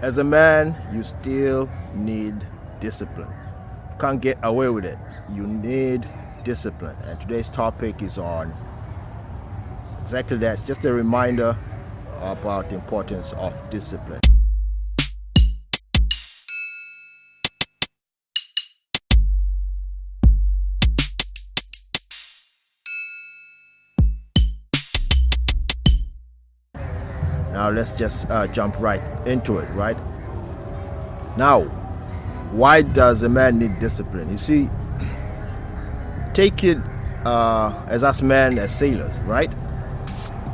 As a man, you still need discipline. You can't get away with it. You need discipline. And today's topic is on exactly that. It's just a reminder about the importance of discipline. Now let's just jump right into it, right? Now, why does a man need discipline? You see, take it as us men, as sailors, right?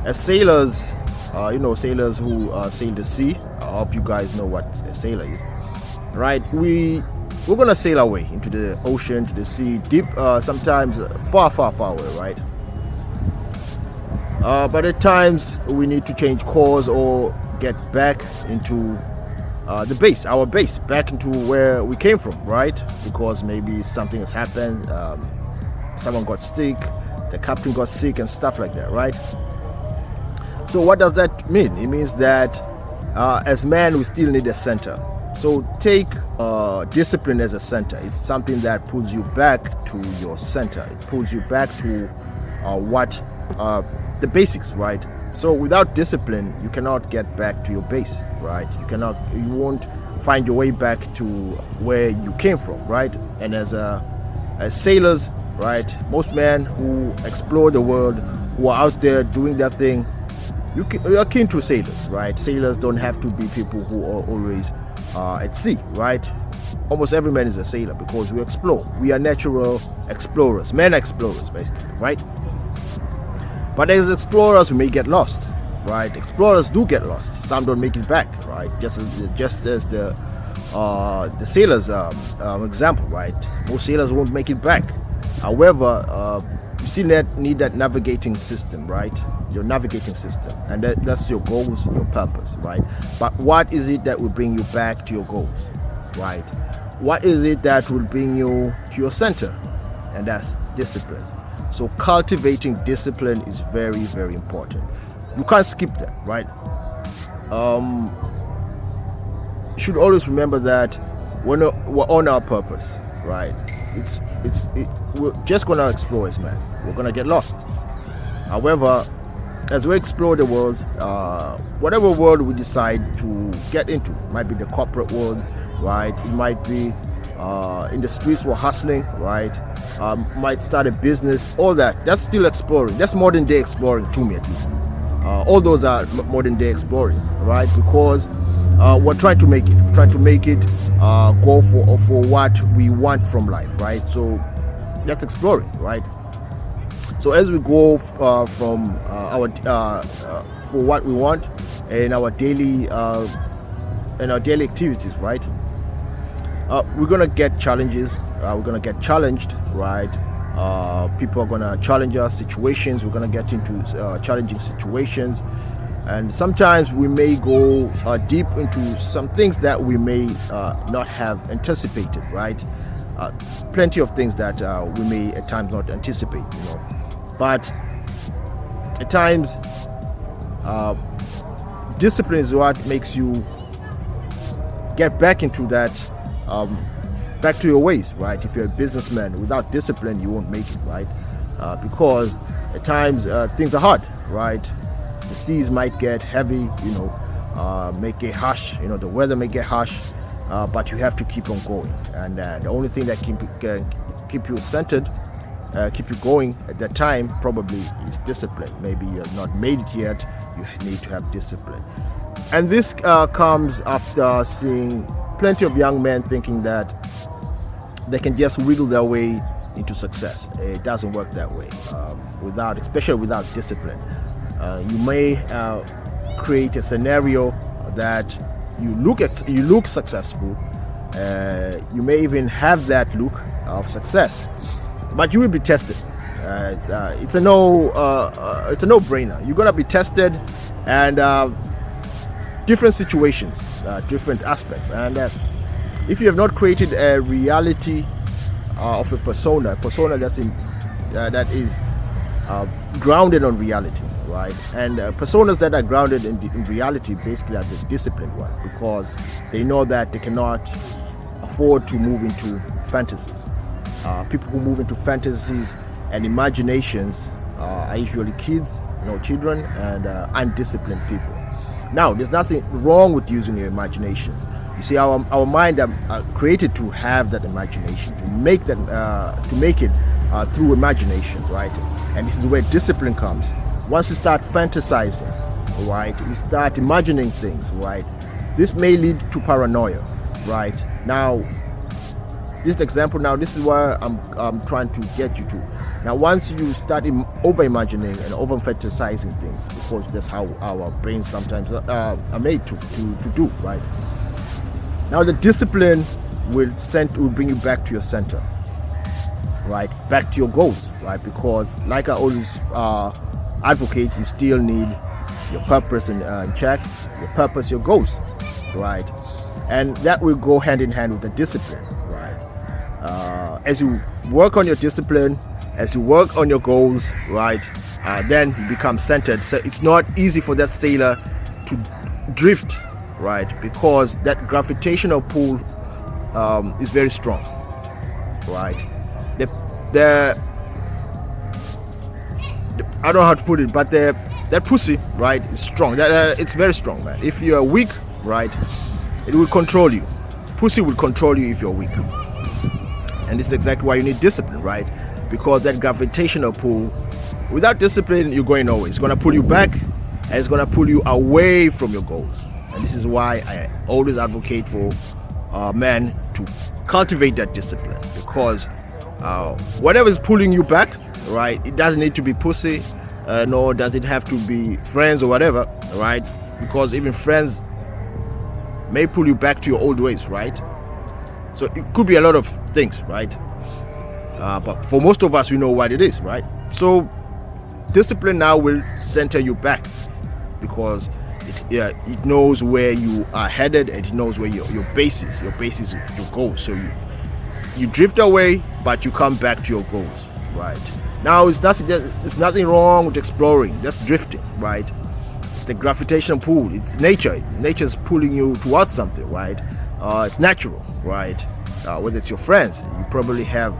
As sailors, sailors who sail the sea. I hope you guys know what a sailor is, right? We're gonna sail away into the ocean, to the sea, deep, sometimes far, far, far away, right? But at times we need to change course or get back into the base, our base, back into where we came from, right? Because maybe something has happened, someone got sick, the captain got sick and stuff like that, right? So what does that mean? It means that as men, we still need a center. So take discipline as a center. It's something that pulls you back to your center. It pulls you back to the basics, right? So without discipline, you cannot get back to your base, right? You won't find your way back to where you came from, right? And as sailors, right, most men who explore the world, who are out there doing their thing, you are akin to sailors, right? Sailors don't have to be people who are always at sea, right? Almost every man is a sailor because we explore. We are natural explorers, men explorers, basically, right? But as explorers, we may get lost, right? Explorers do get lost. Some don't make it back, right? Just as the sailors example, right? Most sailors won't make it back. However, you still need that navigating system, right? Your navigating system, and that's your goals, your purpose, right? But what is it that will bring you back to your goals, right? What is it that will bring you to your center? And that's discipline. So cultivating discipline is very, very important. You can't skip that, right? You should always remember that we're on our purpose, right? We're just gonna explore as man. We're gonna get lost. However, as we explore the world, whatever world we decide to get into, it might be the corporate world, right? It might be in the streets we're hustling, right? Might start a business, all that. That's still exploring. That's modern day exploring to me, at least. All those are modern day exploring, right? Because we're trying to make it. We're trying to make it go for what we want from life, right? So that's exploring, right? So as we go from for what we want in our daily activities, right? We're gonna get challenges. We're gonna get challenged, right? People are gonna challenge us. Situations. We're gonna get into challenging situations, and sometimes we may go deep into some things that we may not have anticipated, right? Plenty of things that we may at times not anticipate, But at times, discipline is what makes you get back into that. Back to your ways, right? If you're a businessman, without discipline, you won't make it, right? Because at times things are hard, right? The seas might get heavy, may get harsh, the weather may get harsh, but you have to keep on going. And the only thing that can keep you centered, keep you going at that time, probably is discipline. Maybe you have not made it yet, you need to have discipline. And this comes after seeing plenty of young men thinking that they can just wiggle their way into success. It doesn't work that way. Especially without discipline, you may create a scenario that you look successful. You may even have that look of success, but you will be tested. It's a no-brainer. You're gonna be tested, and different situations, different aspects, and if you have not created a reality of a persona that is grounded on reality, right? And personas that are grounded in reality basically are the disciplined one, because they know that they cannot afford to move into fantasies. People who move into fantasies and imaginations are usually kids, children, and undisciplined people. Now, there's nothing wrong with using your imagination. You see, our mind are created to have that imagination, to make it through imagination, right? And this is where discipline comes. Once you start fantasizing, right, you start imagining things, right, this may lead to paranoia, right? Now, this example, this is where I'm trying to get you to. Now, once you start over-imagining and over-fantasizing things, because that's how our brains sometimes are made to do, right? Now, the discipline will bring you back to your center, right? Back to your goals, right? Because, like I always advocate, you still need your purpose in check, your purpose, your goals, right? And that will go hand in hand with the discipline, right? As you work on your discipline, as you work on your goals, right, then you become centered. So it's not easy for that sailor to drift, right, because that gravitational pull is very strong, right? I don't know how to put it, but that pussy, right, is strong. It's very strong, man. If you're weak, right, it will control you. Pussy will control you if you're weak. And this is exactly why you need discipline, right? Because that gravitational pull, without discipline, you're going nowhere. It's going to pull you back, and it's going to pull you away from your goals. And this is why I always advocate for men to cultivate that discipline, because whatever is pulling you back, right, it doesn't need to be pussy, nor does it have to be friends or whatever, right? Because even friends may pull you back to your old ways, right? So it could be a lot of things, right? But for most of us, we know what it is, right? So discipline now will center you back, because it knows where you are headed, and it knows where your base is. Your base is your goals. So you drift away, but you come back to your goals, right? Now, there's nothing wrong with exploring. That's drifting, right? It's the gravitational pull. It's nature. Nature's pulling you towards something, right? It's natural, right? Whether it's your friends, you probably have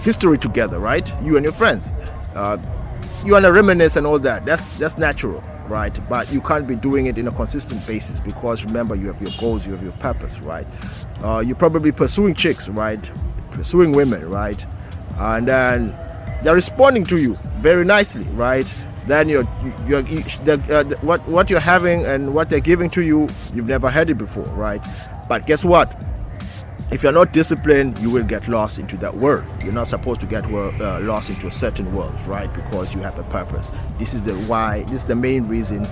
history together, right? You and your friends, you want to reminisce and all that. That's natural, right? But you can't be doing it in a consistent basis, because remember, you have your goals, you have your purpose, right? You're probably pursuing chicks, right? Pursuing women, right? And then they're responding to you very nicely, right? Then what you're having and what they're giving to you, you've never had it before, right? But guess what? If you're not disciplined, you will get lost into that world. You're not supposed to get lost into a certain world, right? Because you have a purpose. This is the main reason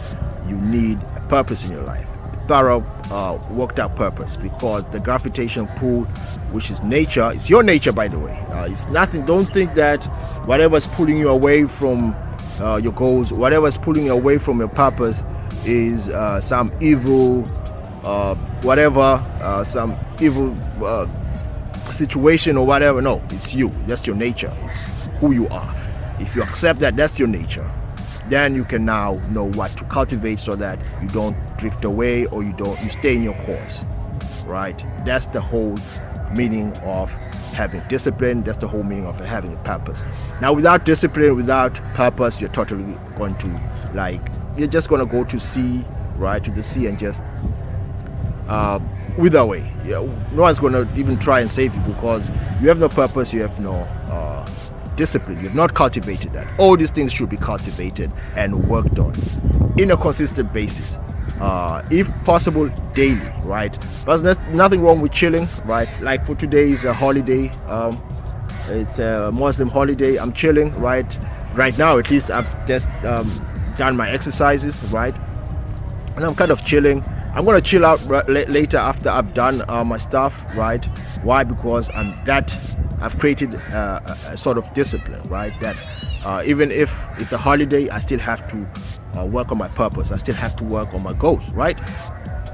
you need a purpose in your life. Thorough, worked out purpose, because the gravitational pull, which is nature, it's your nature, by the way. It's nothing. Don't think that whatever's pulling you away from your goals, whatever's pulling you away from your purpose is some evil some evil situation or whatever. No, it's you. That's your nature. It's who you are. If you accept that that's your nature, then you can now know what to cultivate, so that you don't drift away, or you stay in your course, right? That's the whole meaning of having discipline. That's the whole meaning of having a purpose. Now, without discipline, without purpose, you're totally going to you're just going to go to sea, right, to the sea, and just wither away. No one's going to even try and save you, because you have no purpose, you have no discipline, you've not cultivated that. All these things should be cultivated and worked on in a consistent basis, if possible daily, right? But there's nothing wrong with chilling, right? Like for today is a holiday, it's a Muslim holiday. I'm chilling, right now. At least I've just done my exercises, right, and I'm kind of chilling. I'm gonna chill out later after I've done my stuff, right? Why? Because I've created a sort of discipline, right? That even if it's a holiday, I still have to work on my purpose. I still have to work on my goals, right?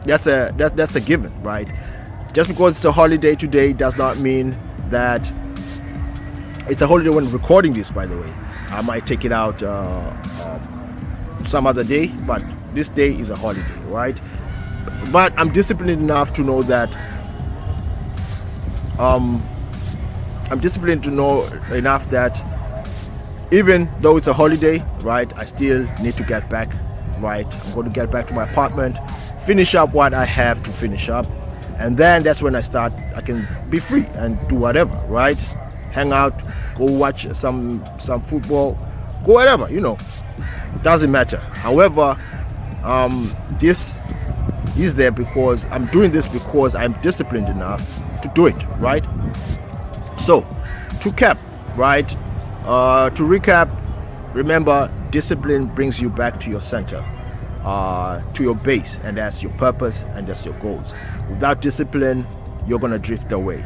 That's a given, right? Just because it's a holiday today does not mean that It's a holiday when recording this, by the way. I might take it out some other day, but this day is a holiday, right? But I'm disciplined enough to know that even though it's a holiday, right, I still need to get back, right? I'm going to get back to my apartment, finish up what I have to finish up, and then that's when I can be free and do whatever, right? Hang out, go watch some football, go whatever, doesn't matter. However, this is there because I'm doing this because I'm disciplined enough to do it, right? So, to recap, remember, discipline brings you back to your center, to your base, and that's your purpose and that's your goals. Without discipline, you're gonna drift away.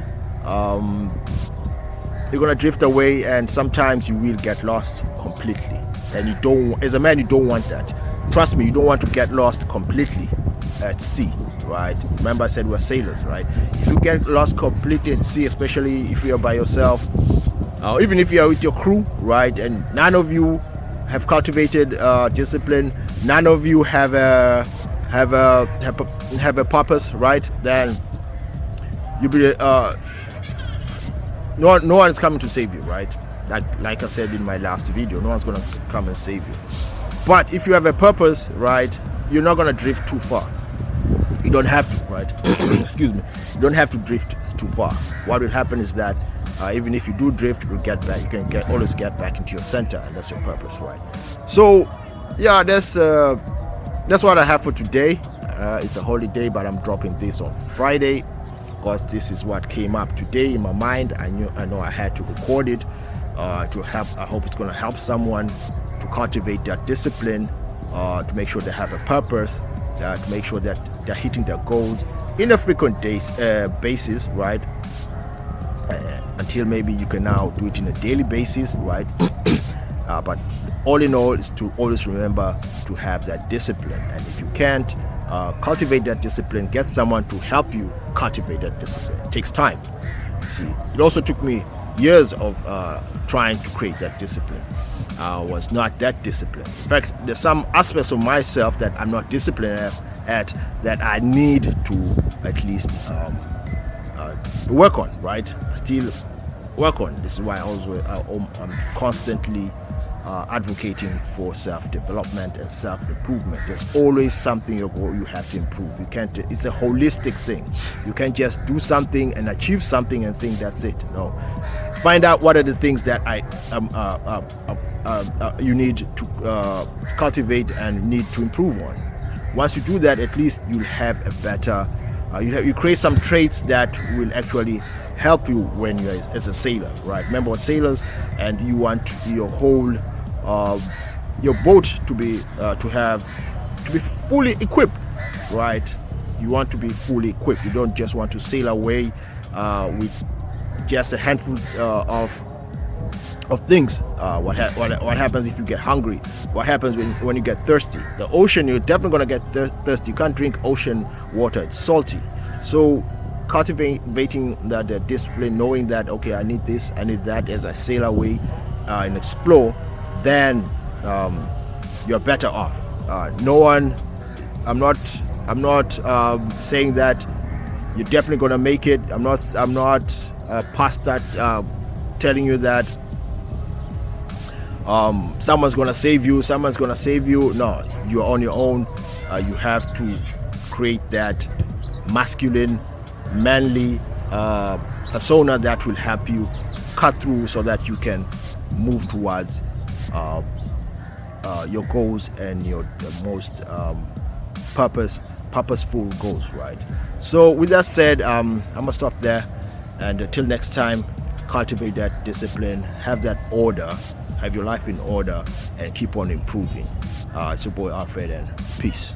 And sometimes you will get lost completely. And as a man, you don't want that. Trust me, you don't want to get lost completely at sea, right? Remember I said we're sailors, right? If you get lost completely at sea, especially if you're by yourself, even if you're with your crew, right, and none of you have cultivated discipline, none of you have a purpose, right? Then you'll be no one is coming to save you, right? Like I said in my last video, no one's gonna come and save you. But if you have a purpose, right, you're not gonna drift too far. You don't have to, right? Excuse me. You don't have to drift too far. What will happen is that even if you do drift, you can always get back into your center, and that's your purpose, right? So, yeah, that's what I have for today. It's a holiday, but I'm dropping this on Friday because this is what came up today in my mind. I know I had to record it to help. I hope it's going to help someone to cultivate that discipline, to make sure they have a purpose, to make sure that they're hitting their goals in a frequent basis, right? Until maybe you can now do it in a daily basis, right? But all in all is to always remember to have that discipline. And if you can't cultivate that discipline, get someone to help you cultivate that discipline. It takes time. See, it also took me years of trying to create that discipline. I was not that disciplined. In fact, there's some aspects of myself that I'm not disciplined at that I need to at least work on, right? I still work on. This is why I'm constantly advocating for self-development and self-improvement. There's always something you have to improve. You can't. It's a holistic thing. You can't just do something and achieve something and think that's it. No. Find out what are the things that you need to cultivate and need to improve on. Once you do that, at least you'll have a better. You create some traits that will actually help you when you're as a sailor, right? Remember, we're sailors, and you want your whole your boat to be fully equipped, right? You want to be fully equipped. You don't just want to sail away with just a handful of things. What happens if you get hungry? What happens when you get thirsty? The ocean, you're definitely going to get thirsty. You can't drink ocean water. It's salty. So cultivating that discipline, knowing that, okay, I need this, I need that as I sail away and explore, then you're better off. I'm not saying that you're definitely going to make it. I'm not past that telling you that someone's gonna save you. No, you're on your own. You have to create that masculine, manly persona that will help you cut through so that you can move towards your goals and your most purposeful goals, right? So with that said, I'm gonna stop there, and until next time, cultivate that discipline, have that order, have your life in order, and keep on improving. It's your boy Alfred, and peace.